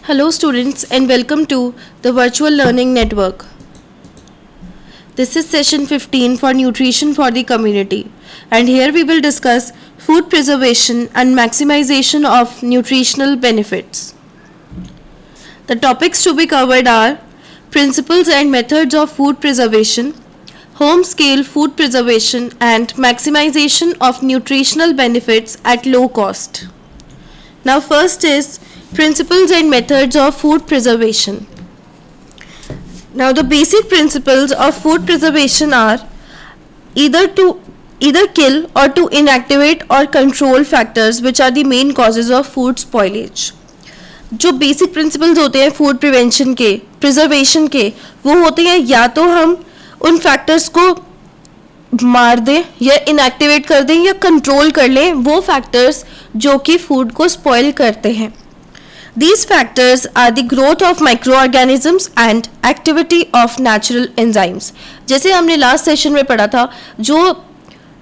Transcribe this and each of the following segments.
Hello students and welcome to the Virtual Learning Network. This is session 15 for Nutrition for the Community, and here we will discuss food preservation and maximization of nutritional benefits. The topics to be covered are principles and methods of food preservation, home scale food preservation and maximization of nutritional benefits at low cost. Now first is principles and methods of food preservation. Now the basic principles of food preservation are either kill or to inactivate or control factors which are the main causes of food spoilage. जो basic principles होते हैं food prevention के, preservation के, वो होते हैं या तो हम उन फैक्टर्स को मार दें या इनएक्टिवेट कर दें या कंट्रोल कर लें वो फैक्टर्स जो कि फूड को स्पॉइल करते हैं. These factors are the growth of microorganisms and activity of natural enzymes. जैसे हमने लास्ट सेशन में पढ़ा था, जो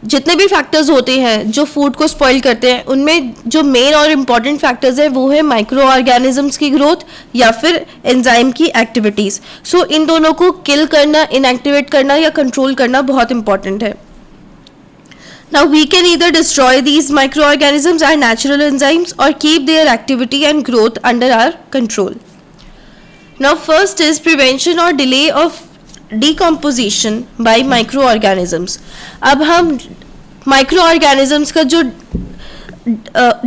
जितने भी फैक्टर्स होते हैं जो फूड को स्पॉइल करते हैं उनमें जो मेन और इम्पॉर्टेंट फैक्टर्स हैं वो है माइक्रो ऑर्गेनिजम्स की ग्रोथ या फिर एंजाइम की एक्टिविटीज़. सो इन दोनों को किल करना, इनएक्टिवेट करना या कंट्रोल करना बहुत इंपॉर्टेंट है. Now we can either destroy these microorganisms and natural enzymes or keep their activity and growth under our control. Now first is prevention or delay of decomposition by microorganisms. अब हम microorganisms का जो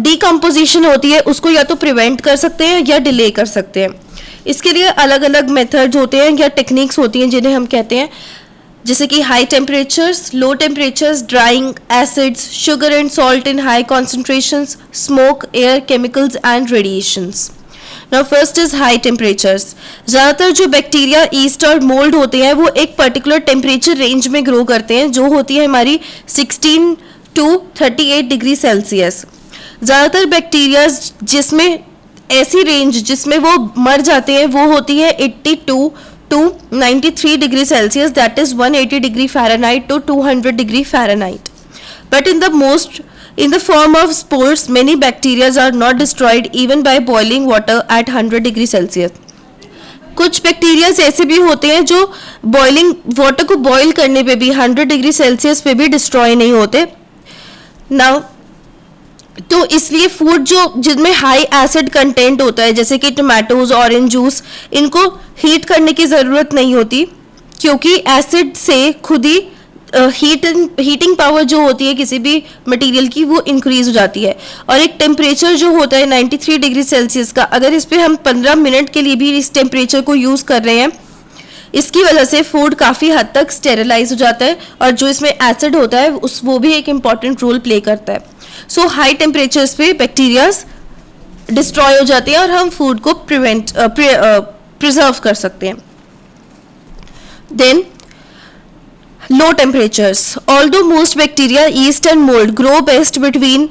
decomposition होती है उसको या तो prevent कर सकते हैं या delay कर सकते हैं. इसके लिए अलग अलग methods होते हैं या techniques होती हैं जिन्हें हम कहते हैं, जैसे कि high temperatures, low temperatures, drawing, acids, sugar and salt in high concentrations, smoke, air, chemicals and radiations. Now first is high temperatures. ज़्यादातर जो बैक्टीरिया, ईस्ट और मोल्ड होते हैं वो एक पर्टिकुलर टेम्परेचर रेंज में ग्रो करते हैं जो होती है हमारी 16 to 38 डिग्री सेल्सियस. ज़्यादातर बैक्टीरिया जिसमें ऐसी रेंज जिसमें वो मर जाते हैं वो होती है 82 to 93 degree Celsius, that is 180 degree Fahrenheit to 200 degree Fahrenheit. But in the form of spores, many bacteria are not destroyed even by boiling water at 100 degree Celsius. कुछ बैक्टीरिया ऐसे भी होते हैं जो बॉइलिंग वाटर को boil करने पे भी 100 डिग्री सेल्सियस पे भी डिस्ट्रॉय नहीं होते. नाउ तो इसलिए फूड जो जिनमें हाई एसिड कंटेंट होता है जैसे कि टमाटोज, ऑरेंज जूस, इनको हीट करने की ज़रूरत नहीं होती क्योंकि एसिड से खुद ही हीटिंग पावर जो होती है किसी भी मटेरियल की वो इंक्रीज हो जाती है. और एक टेम्परेचर जो होता है 93 डिग्री सेल्सियस का, अगर इस पर हम 15 मिनट के लिए भी इस टेम्परेचर को यूज़ कर रहे हैं इसकी वजह से फूड काफ़ी हद तक स्टेरिलाइज हो जाता है और जो इसमें एसिड होता है वो भी एक इम्पॉर्टेंट रोल प्ले करता है. सो हाई टेम्परेचर्स पे बैक्टीरियाज डिस्ट्रॉय हो जाते हैं और हम फूड को प्रिजर्व कर सकते हैं. Then low temperatures. Although most bacteria, yeast and mould grow best between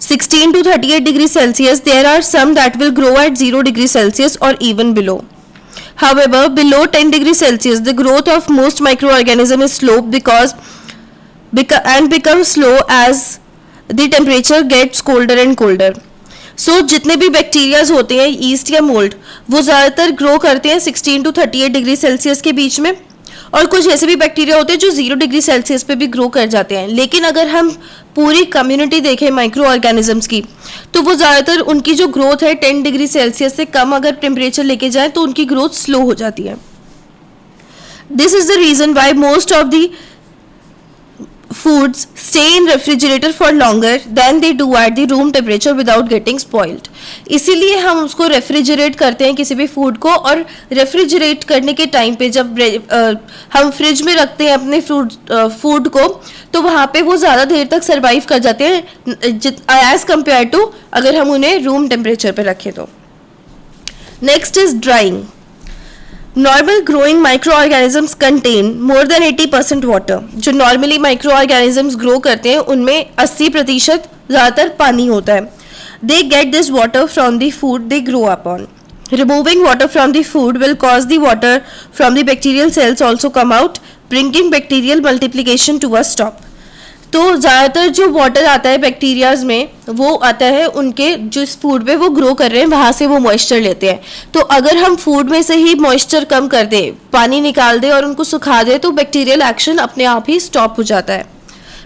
16 to 38 degree Celsius, there are some that will grow at 0 degree Celsius or even below. However, below 10 degree Celsius, the growth of most microorganisms is slow and becomes slow as the temperature gets colder and colder. So जितने भी bacterias होते हैं east या mould वो ज़्यादातर grow करते हैं 16 to 38 degree Celsius के बीच में, और कुछ ऐसे भी बैक्टीरिया होते हैं जो 0 डिग्री सेल्सियस पे भी ग्रो कर जाते हैं. लेकिन अगर हम पूरी कम्युनिटी देखें माइक्रो ऑर्गेनिजम्स की तो वो ज़्यादातर उनकी जो ग्रोथ है 10 डिग्री सेल्सियस से कम अगर टेम्परेचर लेके जाए तो उनकी ग्रोथ स्लो हो जाती है. This is the reason why most of the foods stay in refrigerator for longer than they do at the room temperature without getting spoiled. इसीलिए हम उसको रेफ्रिजरेट करते हैं किसी भी फूड को, और रेफ्रिजरेट करने के टाइम पे जब हम फ्रिज में रखते हैं अपने फूड को तो वहाँ पे वो ज़्यादा देर तक सर्वाइव कर जाते हैं एज कम्पेयर टू अगर हम उन्हें रूम टेम्परेचर पे रखें तो. Next is drying. Normal growing microorganisms contain more than 80% water. जो नॉर्मली माइक्रोऑर्गेनिजम्स ग्रो करते हैं उनमें 80% ज़्यादातर पानी होता है. They get this water from the food they grow upon. Removing water from the food will cause the water from the bacterial cells also come out, bringing bacterial multiplication to a stop. तो ज़्यादातर जो water आता है bacterias में वो आता है उनके जिस फूड पे वो ग्रो कर रहे हैं वहाँ से वो मॉइस्चर लेते हैं। तो अगर हम फूड में से ही मॉइस्चर कम कर दें, पानी निकाल दें और उनको सुखा दें, तो बैक्टीरियल एक्शन अपने आप ही स्टॉप हो जाता है।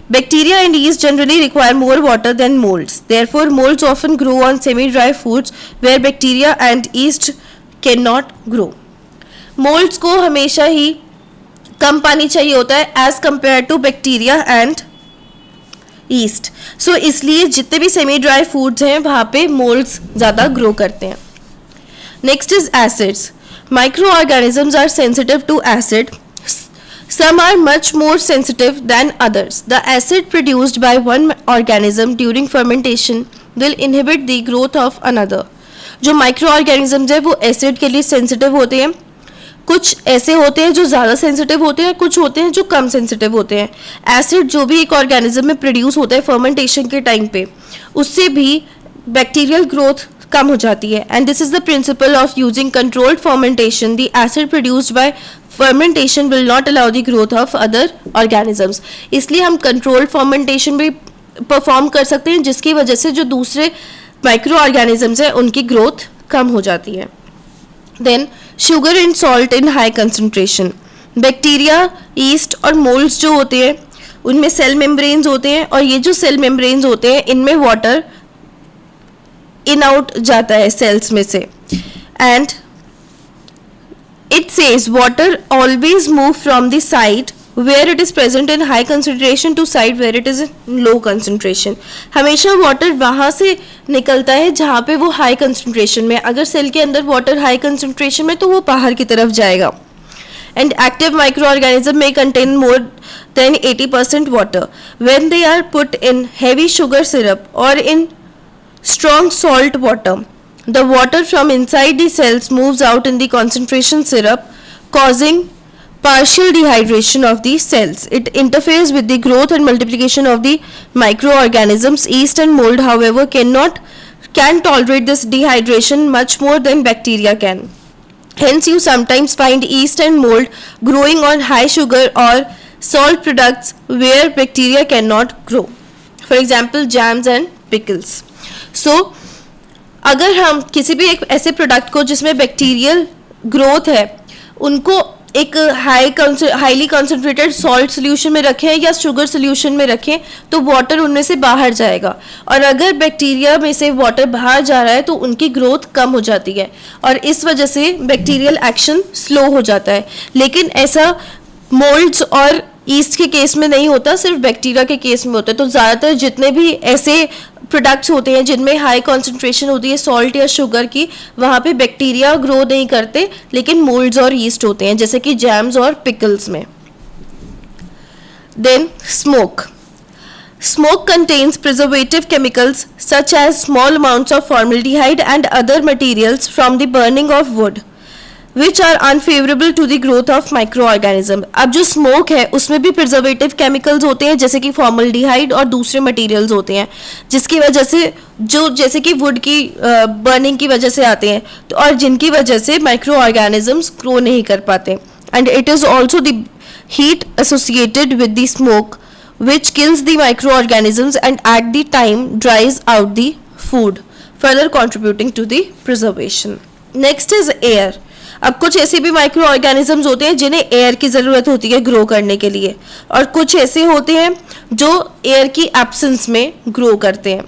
Bacteria and yeast generally require more water than molds. Therefore, molds often grow on semi-dry foods where bacteria and yeast cannot grow. Molds को हमेशा ही कम पानी चाहिए होता है as compared to bacteria and yeast. So इसलिए जितने भी semi-dry foods हैं वहाँ पे molds ज़्यादा grow करते हैं. Next is acids. Microorganisms are sensitive to acid. Some are much more sensitive than others. The acid produced by one organism during fermentation will inhibit the growth of another. जो micro organisms है वो acid के लिए sensitive होते हैं। कुछ ऐसे होते हैं जो ज़्यादा सेंसिटिव होते हैं, कुछ होते हैं जो कम सेंसिटिव होते हैं। एसिड जो भी एक ऑर्गेनिज्म में प्रोड्यूस होता है फर्मेंटेशन के टाइम पे, उससे भी बैक्टीरियल ग्रोथ कम हो जाती है। And this is the principle of using controlled fermentation. The acid produced by fermentation will not allow the growth of other organisms. इसलिए हम controlled fermentation भी perform कर सकते हैं जिसकी वजह से जो दूसरे माइक्रो ऑर्गेनिजम्स हैं उनकी ग्रोथ कम हो जाती है। Then sugar and salt in high concentration. Bacteria, east और मोल्ड्स जो होते हैं उनमें सेल मेम्ब्रेन्स होते हैं और ये जो सेल मेम्ब्रेन्स होते हैं इनमें वाटर इन आउट जाता है सेल्स में से। And it says water always move from the side where it is present in high concentration to side where it is in low concentration. हमेशा वाटर वहाँ से निकलता है जहाँ पे वो हाई कंसंट्रेशन में। अगर सेल के अंदर वाटर हाई कंसंट्रेशन में तो वो बाहर की तरफ जाएगा। And active microorganism may contain more than 80% water. When they are put in heavy sugar syrup or in strong salt water, the water from inside the cells moves out in the concentration syrup, causing partial dehydration of the cells. It interferes with the growth and multiplication of the microorganisms. Yeast and mold, however, can tolerate this dehydration much more than bacteria can. Hence, you sometimes find yeast and mold growing on high sugar or salt products where bacteria cannot grow. For example, jams and pickles. So, अगर हम किसी भी एक ऐसे product को जिसमें bacterial growth है उनको एक हाईली कंसंट्रेटेड सॉल्ट सोल्यूशन में रखें या शुगर सोल्यूशन में रखें तो वाटर उनमें से बाहर जाएगा। और अगर बैक्टीरिया में से वाटर बाहर जा रहा है तो उनकी ग्रोथ कम हो जाती है और इस वजह से बैक्टीरियल एक्शन स्लो हो जाता है। लेकिन ऐसा मोल्ड्स और ईस्ट के केस में नहीं होता, सिर्फ बैक्टीरिया के केस में होता है। तो ज़्यादातर जितने भी ऐसे प्रोडक्ट्स होते हैं जिनमें हाई कॉन्सेंट्रेशन होती है सॉल्ट या शुगर की, वहाँ पे बैक्टीरिया ग्रो नहीं करते लेकिन मोल्ड्स और यीस्ट होते हैं, जैसे कि जैम्स और पिकल्स में। Then smoke contains preservative chemicals such as small amounts of formaldehyde and other materials from the burning of wood which are unfavorable to the growth of microorganism. अब जो smoke है उसमें भी प्रिजर्वेटिव केमिकल्स होते हैं जैसे कि फॉर्मल्डिहाइड और दूसरे मटेरियल्स होते हैं जिसकी वजह से जो जैसे कि वुड की बर्निंग की वजह से आते हैं तो और जिनकी वजह से माइक्रो ऑर्गेनिजम्स ग्रो नहीं कर पाते। And it is also the heat associated with the smoke which kills the microorganisms and at the time dries out the food, further contributing to the preservation. Next is air. अब कुछ ऐसे भी micro organisms होते हैं जिन्हें air की ज़रूरत होती है ग्रो करने के लिए और कुछ ऐसे होते हैं जो एयर की एब्सेंस में ग्रो करते हैं।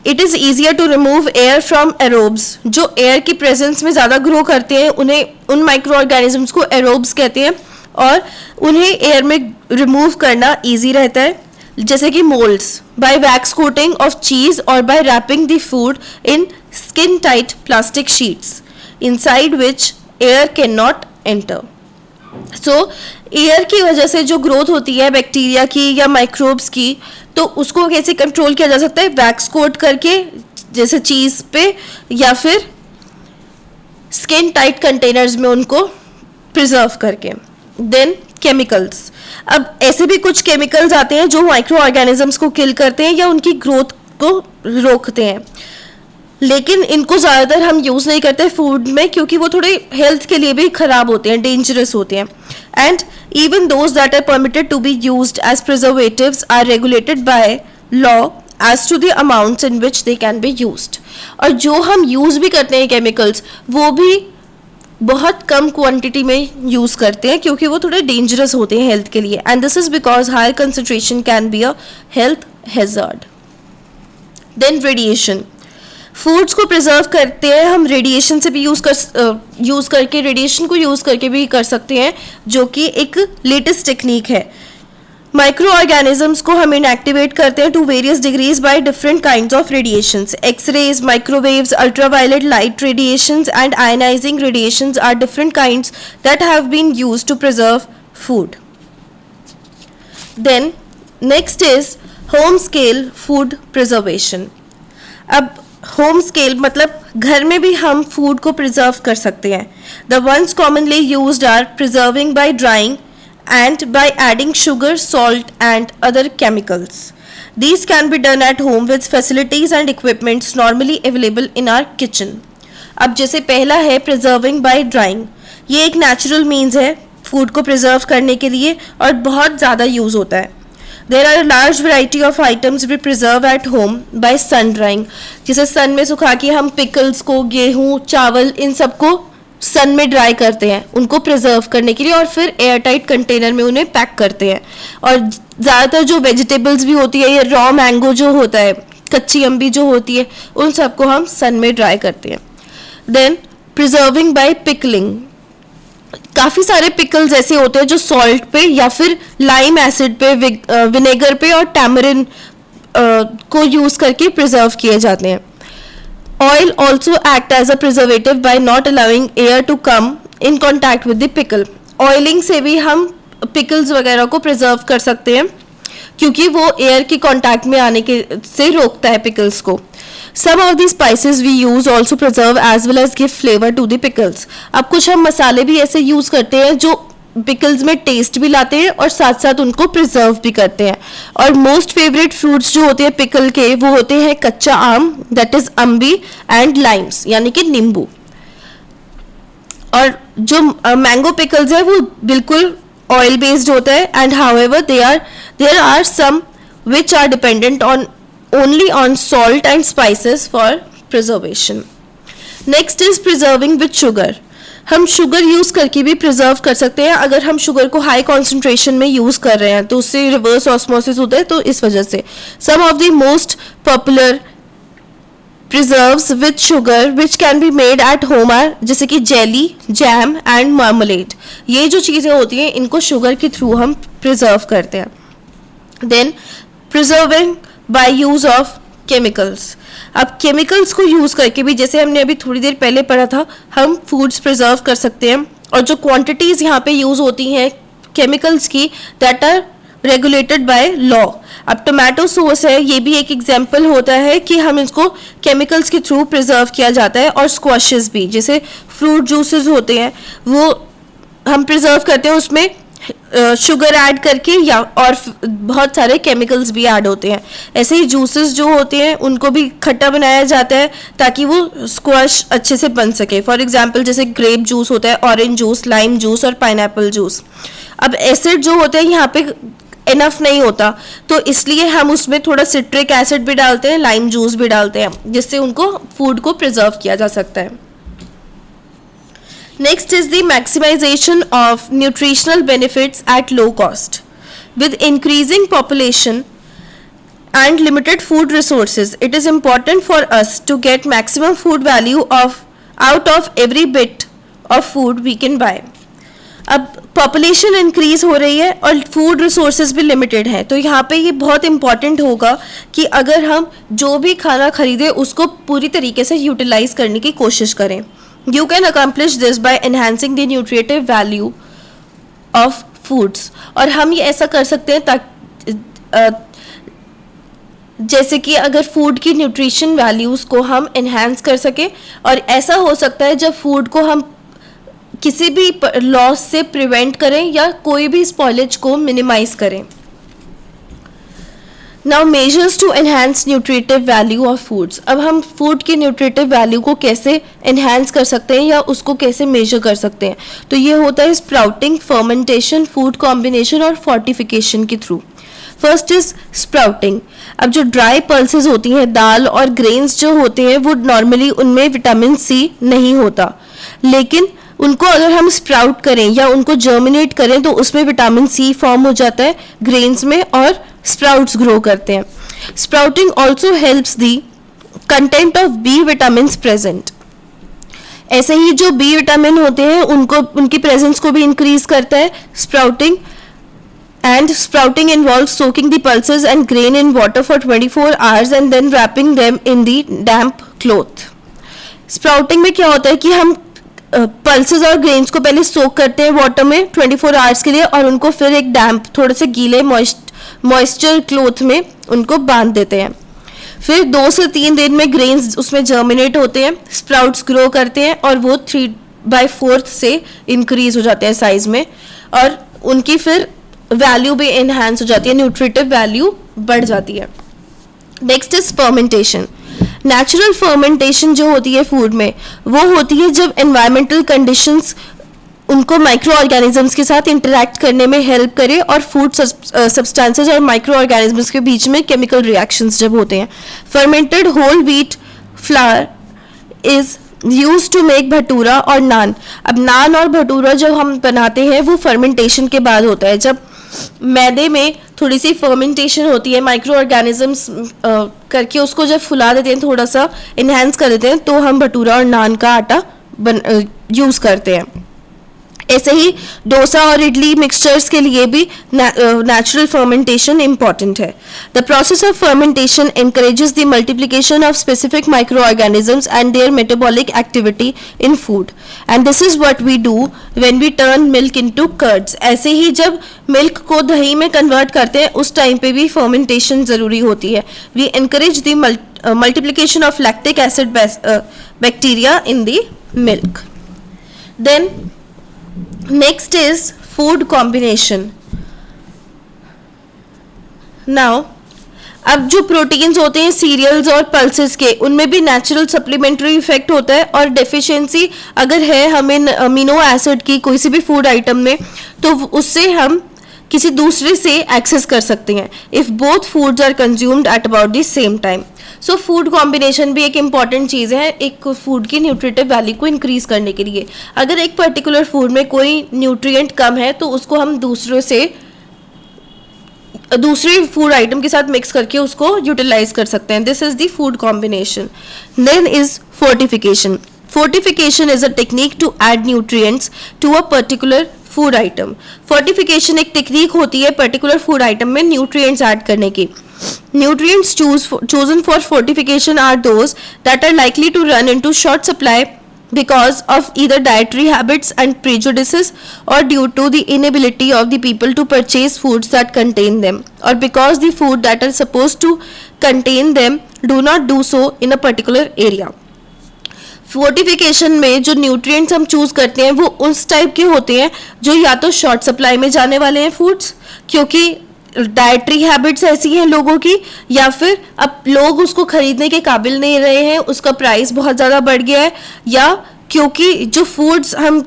It is easier to remove air from aerobes. जो एयर की प्रेजेंस में ज़्यादा ग्रो करते हैं उन्हें उन माइक्रो ऑर्गेनिजम्स को एरोब्स कहते हैं और उन्हें एयर में रिमूव करना ईजी रहता है, जैसे कि moulds by wax coating of cheese और by wrapping the food in skin tight plastic sheets inside which air can not enter. So air की वजह से जो ग्रोथ होती है बैक्टीरिया की या माइक्रोब्स की, तो उसको कैसे कंट्रोल किया जा सकता है? वैक्स कोट करके, जैसे चीज़ पे, या फिर स्किन टाइट कंटेनर्स में उनको प्रिजर्व करके। Then chemicals. अब ऐसे भी कुछ केमिकल्स आते हैं जो माइक्रो ऑर्गेनिजम्स को किल करते हैं या उनकी ग्रोथ को रोकते हैं, लेकिन इनको ज़्यादातर हम यूज़ नहीं करते फूड में क्योंकि वो थोड़े हेल्थ के लिए भी ख़राब होते हैं, डेंजरस होते हैं। and even those that are permitted to be used as preservatives are regulated by law as to the amounts in which they can be used. और जो हम यूज़ भी करते हैं केमिकल्स, वो भी बहुत कम क्वांटिटी में यूज़ करते हैं क्योंकि वो थोड़े डेंजरस होते हैं हेल्थ के लिए, and this is because higher concentration can be a health hazard. Then radiation. Foods को प्रिजर्व करते हैं हम रेडिएशन से भी यूज़ करके, रेडिएशन को यूज़ करके भी कर सकते हैं, जो कि एक लेटेस्ट टेक्निक है. माइक्रो ऑर्गेनिजम्स को हम इनएक्टिवेट करते हैं to various degrees by different kinds of radiations. X-rays, microwaves, ultraviolet light radiations and ionising radiations are different kinds that have been used to preserve food. Then next is home scale food preservation. अब home scale मतलब घर में भी हम food को preserve कर सकते हैं. The ones commonly used are preserving by drying and by adding sugar, salt and other chemicals. These can be done at home with facilities and equipments normally available in our kitchen. अब जैसे पहला है preserving by drying. ये एक natural means है food को preserve करने के लिए और बहुत ज़्यादा यूज़ होता है. There are a large variety of items we preserve at home by sun drying. जिसे सन में सुखा के हम पिकल्स को, गेहूँ, चावल, इन सबको सन में ड्राई करते हैं उनको प्रिजर्व करने के लिए, और फिर एयर टाइट कंटेनर में उन्हें पैक करते हैं. और ज़्यादातर जो वेजिटेबल्स भी होती है, ये रॉ मैंगो जो होता है, कच्ची अम्बी जो होती है, उन सबको हम सन में ड्राई करते हैं. Then preserving by pickling. काफ़ी सारे पिकल्स ऐसे होते हैं जो सॉल्ट पे या फिर लाइम एसिड पे, विनेगर पे और टैमरिन को यूज़ करके प्रिजर्व किए जाते हैं. Oil also act as a preservative by not allowing air to come in contact with the pickle. Oiling से भी हम pickles वगैरह को preserve कर सकते हैं क्योंकि वो air के contact में आने के से रोकता है pickles को. Some of the spices we use also preserve as well as give flavor to the pickles. अब कुछ हम मसाले भी ऐसे यूज़ करते हैं जो पिकल्स में टेस्ट भी लाते हैं और साथ साथ उनको प्रिजर्व भी करते हैं. और मोस्ट फेवरेट फ्रूट्स जो होते हैं पिकल के, वो होते हैं कच्चा आम, that is Ambi, and Lyme's यानी कि नींबू. और जो मैंगो पिकल्स है वो बिल्कुल ऑयल बेस्ड होता है, and however there are some which are dependent on only on salt and spices for preservation. Next is preserving with sugar. हम शुगर यूज़ करके भी प्रिजर्व कर सकते हैं. अगर हम शुगर को हाई कॉन्सेंट्रेशन में यूज़ कर रहे हैं तो उससे रिवर्स ऑस्मोसिस होता है, तो इस वजह से some of the most popular preserves with sugar which can be made at home are जैसे कि जेली, जैम एंड मार्मलेड. ये जो चीज़ें होती हैं इनको शुगर के थ्रू हम प्रिजर्व करते हैं. Then preserving by use of chemicals. अब केमिकल्स को यूज़ करके भी, जैसे हमने अभी थोड़ी देर पहले पढ़ा था, हम फूड्स प्रिजर्व कर सकते हैं. और जो क्वांटिटीज़ यहाँ पे यूज़ होती हैं केमिकल्स की, that are regulated by law. अब टोमेटो सॉस है, ये भी एक एग्जांपल होता है कि हम इसको केमिकल्स के थ्रू प्रिजर्व किया जाता है. और स्क्वैशेस भी, जैसे फ्रूट जूसेस होते हैं, वो हम प्रिजर्व करते हैं, उसमें शुगर ऐड करके या और बहुत सारे केमिकल्स भी ऐड होते हैं. ऐसे ही जूसेस जो होते हैं उनको भी खट्टा बनाया जाता है ताकि वो स्क्वैश अच्छे से बन सके. फॉर एग्जांपल जैसे ग्रेप जूस होता है, ऑरेंज जूस, लाइम जूस और पाइनएप्पल जूस. अब एसिड जो होता है यहाँ पे इनफ नहीं होता, तो इसलिए हम उसमें थोड़ा सिट्रिक एसिड भी डालते हैं, लाइम जूस भी डालते हैं, जिससे उनको फूड को प्रिजर्व किया जा सकता है. Next is the maximization of nutritional benefits at low cost. With increasing population and limited food resources, it is important for us to get maximum food value out of every bit of food we can buy. अब population increase हो रही है और food resources भी limited है, तो यहाँ पे ये बहुत इंपॉर्टेंट होगा कि अगर हम जो भी खाना खरीदें उसको पूरी तरीके से यूटिलाइज करने की कोशिश करें. You can accomplish this by enhancing the nutritive value of foods. और हम ये ऐसा कर सकते हैं ताकि जैसे कि अगर फूड की न्यूट्रिशन वैल्यूज़ को हम enhance कर सकें, और ऐसा हो सकता है जब फूड को हम किसी भी लॉस से प्रिवेंट करें या कोई भी स्पॉइलेज को मिनिमाइज करें. Now measures to enhance nutritive value of foods. अब हम फूड की न्यूट्रिटिव वैल्यू को कैसे एनहांस कर सकते हैं या उसको कैसे मेजर कर सकते हैं, तो ये होता है स्प्राउटिंग, फर्मेंटेशन, फूड कॉम्बिनेशन और फोर्टिफिकेशन के थ्रू। First is sprouting. अब जो ड्राई पल्सेस होती हैं, दाल और ग्रेन्स जो होते हैं, वो नॉर्मली उनमें विटामिन सी नहीं होता, लेकिन उनको अगर हम स्प्राउट करें या उनको जर्मिनेट करें तो उसमें विटामिन सी फॉर्म हो जाता है ग्रेन्स में और स्प्राउट्स ग्रो करते हैं। Sprouting also helps the content of B vitamin present. ऐसे ही जो बी विटामिन होते हैं उनको, उनकी प्रेजेंस को भी इंक्रीज करता है sprouting. And sprouting involves soaking the pulses and grain in water for 24 hours and then wrapping them in the damp cloth. Sprouting में क्या होता है कि हम पल्सेस और ग्रेन्स को पहले सोक करते हैं वाटर में 24 आवर्स के लिए और उनको फिर एक डैम्प, थोड़े से गीले मॉइस्चर क्लोथ में उनको बांध देते हैं। फिर 2 से 3 दिन में ग्रेन्स उसमें जर्मिनेट होते हैं, स्प्राउट्स ग्रो करते हैं और वो 3/4 से इंक्रीज हो जाते हैं साइज में और उनकी फिर वैल्यू भी एनहांस हो जाती है, न्यूट्रिटिव वैल्यू बढ़ जाती है। Next is fermentation. Natural fermentation जो होती है फूड में, वो होती है जब एनवायरमेंटल कंडीशंस उनको माइक्रो ऑर्गेनिजम्स के साथ इंटरैक्ट करने में हेल्प करे और फूड सब्सटेंसेस और माइक्रो ऑर्गेनिजम्स के बीच में केमिकल रिएक्शंस जब होते हैं। Fermented whole wheat flour is use to make bhatura और नान। अब नान और भटूरा जब हम बनाते हैं वो फर्मेंटेशन के बाद होता है। जब मैदे में थोड़ी सी फर्मेंटेशन होती है, माइक्रो ऑर्गेनिजम्स करके उसको जब फुला देते हैं, थोड़ा सा इन्हेंस कर देते हैं, तो हम भटूरा और नान का आटा यूज़ करते हैं। ऐसे ही डोसा और इडली मिक्सचर्स के लिए भी नेचुरल फर्मेंटेशन इंपॉर्टेंट है। The process of fermentation encourages the multiplication of specific microorganisms and their metabolic activity in food, and this is what we do when we turn milk into curds. ऐसे ही जब milk को दही में convert करते हैं उस time पे भी फर्मेंटेशन ज़रूरी होती है। We encourage the multiplication of lactic acid bacteria in the milk. Then next is food combination. Now अब जो प्रोटीन्स होते हैं सीरियल्स और पल्सेस के, उनमें भी नेचुरल सप्लीमेंट्री इफेक्ट होता है और डेफिशिएंसी अगर है हमें अमीनो एसिड की कोई सी भी फूड आइटम में, तो उससे हम किसी दूसरे से एक्सेस कर सकते हैं if both foods are consumed at about the same time. So food combination भी एक इम्पॉर्टेंट चीज़ है एक फूड की न्यूट्रिटिव वैल्यू को इंक्रीज करने के लिए। अगर एक पर्टिकुलर फूड में कोई न्यूट्रिएंट कम है तो उसको हम दूसरे फूड आइटम के साथ मिक्स करके उसको यूटिलाइज कर सकते हैं। This is the food combination. Then is fortification. Fortification is a technique to add nutrients to a particular food item. Fortification एक टेक्निक होती है पर्टिकुलर फूड आइटम में न्यूट्रिएंट्स ऐड करने की। Nutrients chosen for fortification are those that are likely to run into short supply because of either dietary habits and prejudices or due to the inability of the people to purchase foods that contain them, or because the food that are supposed to contain them do not do so in a particular area. Fortification में जो nutrients हम choose करते हैं वो उस type के होते हैं जो या तो शॉर्ट सप्लाई में जाने वाले हैं फूड्स, क्योंकि डाइटरी हैबिट्स ऐसी हैं लोगों की, या फिर अब लोग उसको खरीदने के काबिल नहीं रहे हैं, उसका प्राइस बहुत ज़्यादा बढ़ गया है, या क्योंकि जो फूड्स हम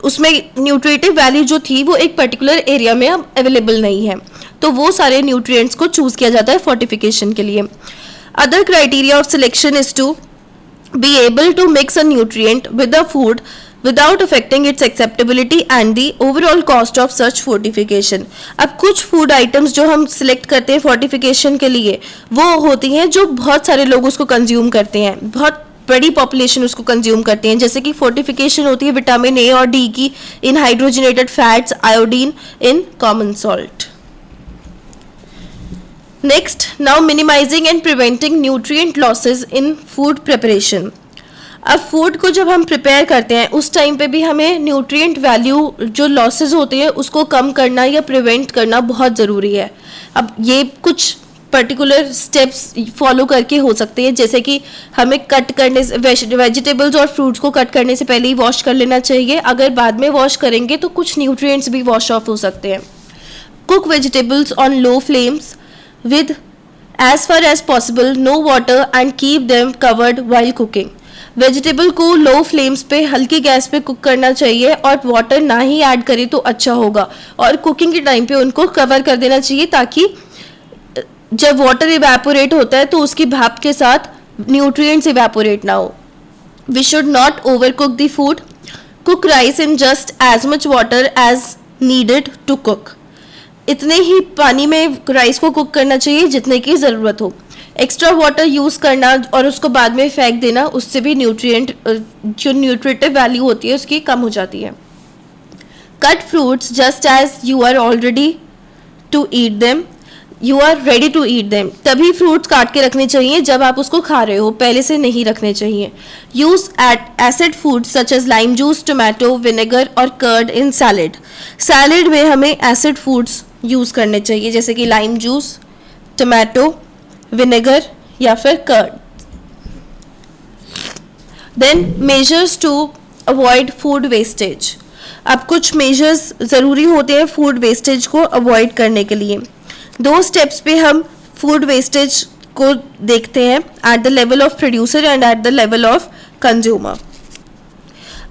उसमें न्यूट्रिटिव वैल्यू जो थी वो एक पर्टिकुलर एरिया में अब अवेलेबल नहीं है, तो वो सारे न्यूट्रिएंट्स को चूज़ किया जाता है फोर्टिफिकेशन के लिए। Other criteria of selection is to be able to mix a nutrient with the food without affecting its acceptability and the overall cost of such fortification. अब कुछ फूड आइटम्स जो हम सिलेक्ट करते हैं फोर्टिफिकेशन के लिए वो होती हैं जो बहुत सारे लोग उसको कंज्यूम करते हैं, बहुत बड़ी पॉपुलेशन उसको कंज्यूम करते हैं, जैसे कि फोर्टिफिकेशन होती है विटामिन ए और डी की in hydrogenated fats, iodine in common salt. Next, now minimising and preventing nutrient losses in food preparation. अब फूड को जब हम प्रिपेयर करते हैं उस टाइम पे भी हमें न्यूट्रिएंट वैल्यू जो लॉसेस होते हैं उसको कम करना या प्रिवेंट करना बहुत ज़रूरी है। अब ये कुछ पर्टिकुलर स्टेप्स फॉलो करके हो सकते हैं, जैसे कि हमें कट करने से वेजिटेबल्स और फ्रूट्स को कट करने से पहले ही वॉश कर लेना चाहिए। अगर बाद में वॉश करेंगे तो कुछ न्यूट्रिएंट्स भी वॉश ऑफ हो सकते हैं। Cook vegetables on low flames with As far as possible, no water and keep them covered while cooking. Vegetable को लो फ्लेम्स पे हल्की गैस पे कुक करना चाहिए और वाटर ना ही ऐड करें तो अच्छा होगा, और कुकिंग के टाइम पे उनको कवर कर देना चाहिए ताकि जब वाटर इवेपोरेट होता है तो उसकी भाप के साथ न्यूट्रिएंट्स इवेपोरेट ना हो. We should not overcook the food. Cook rice in just as much water as needed to cook. इतने ही पानी में राइस को कुक करना चाहिए जितने की ज़रूरत हो. एक्स्ट्रा वाटर यूज़ करना और उसको बाद में फेंक देना, उससे भी न्यूट्रिएंट जो न्यूट्रिटिव वैल्यू होती है उसकी कम हो जाती है. Cut fruits just as you are already to eat them. You are ready to eat them. तभी फ्रूट्स काट के रखने चाहिए जब आप उसको खा रहे हो, पहले से नहीं रखने चाहिए. Use acid food such as lime juice, tomato, vinegar और कर्ड इन सैलेड. सैलेड में हमें एसिड फूड्स यूज़ करने चाहिए जैसे कि लाइम जूस, टोमेटो, विनेगर या फिर curd. Then measures to avoid food wastage. अब कुछ मेजर्स ज़रूरी होते हैं फूड वेस्टेज को अवॉइड करने के लिए. 2 स्टेप्स पे हम फूड वेस्टेज को देखते हैं, at the level of producer and at the level of consumer.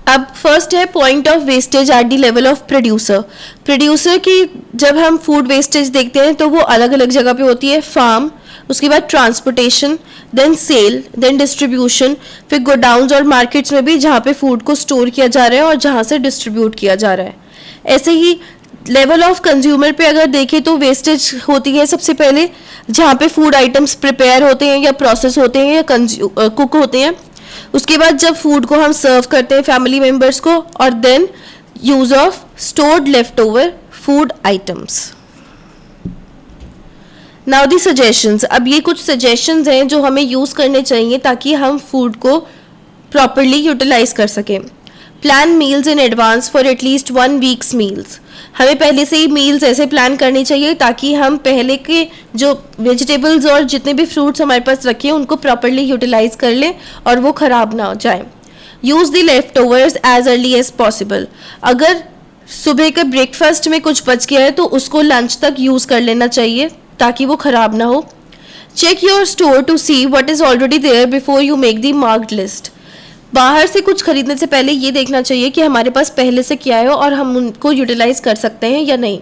अब फर्स्ट है point of wastage at the level of producer. Producer की जब हम फूड वेस्टेज देखते हैं तो वो अलग अलग जगह पे होती है. फार्म, उसके बाद transportation, then sale, then distribution, फिर गोडाउन्स और मार्केट्स में भी जहाँ पे फूड को स्टोर किया जा रहा है और जहाँ से डिस्ट्रीब्यूट किया जा रहा है. ऐसे ही लेवल ऑफ कंज्यूमर पे अगर देखें तो वेस्टेज होती है सबसे पहले जहाँ पे फूड आइटम्स प्रिपेयर होते हैं या प्रोसेस होते हैं या कुक होते हैं. उसके बाद जब फूड को हम सर्व करते हैं फैमिली मेम्बर्स को, और then use of stored left over food items. Now the suggestions. अब ये कुछ सजेशंस हैं जो हमें यूज़ करने चाहिए ताकि हम फूड को प्रॉपरली यूटिलाइज कर सकें. Plan meals in advance for at least 1 weeks meals. हमें पहले से ही मील्स ऐसे प्लान करनी चाहिए ताकि हम पहले के जो वेजिटेबल्स और जितने भी फ्रूट्स हमारे पास रखे हैं उनको प्रॉपरली यूटिलाइज कर लें और वो ख़राब ना हो जाए. Use the leftovers as early as possible. अगर सुबह के ब्रेकफास्ट में कुछ बच गया है तो उसको लंच तक यूज़ कर लेना चाहिए ताकि वो ख़राब ना हो. Check your store to see what is already there before you make the marked list. बाहर से कुछ खरीदने से पहले ये देखना चाहिए कि हमारे पास पहले से क्या है और हम उनको यूटिलाइज कर सकते हैं या नहीं.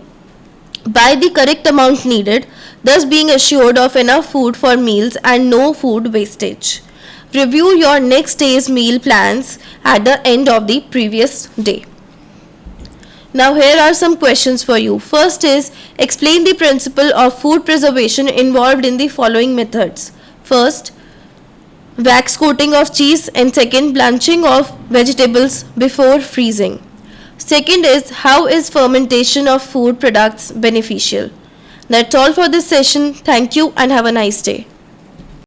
By the correct amount needed, thus being assured of enough food for meals and no food wastage. Review your next day's meal plans at the end of the previous day. Now here are some questions for you. First is, explain the principle of food preservation involved in the following methods. First, wax coating of cheese, and second, blanching of vegetables before freezing. Second is, how is fermentation of food products beneficial? That's all for this session. Thank you and have a nice day.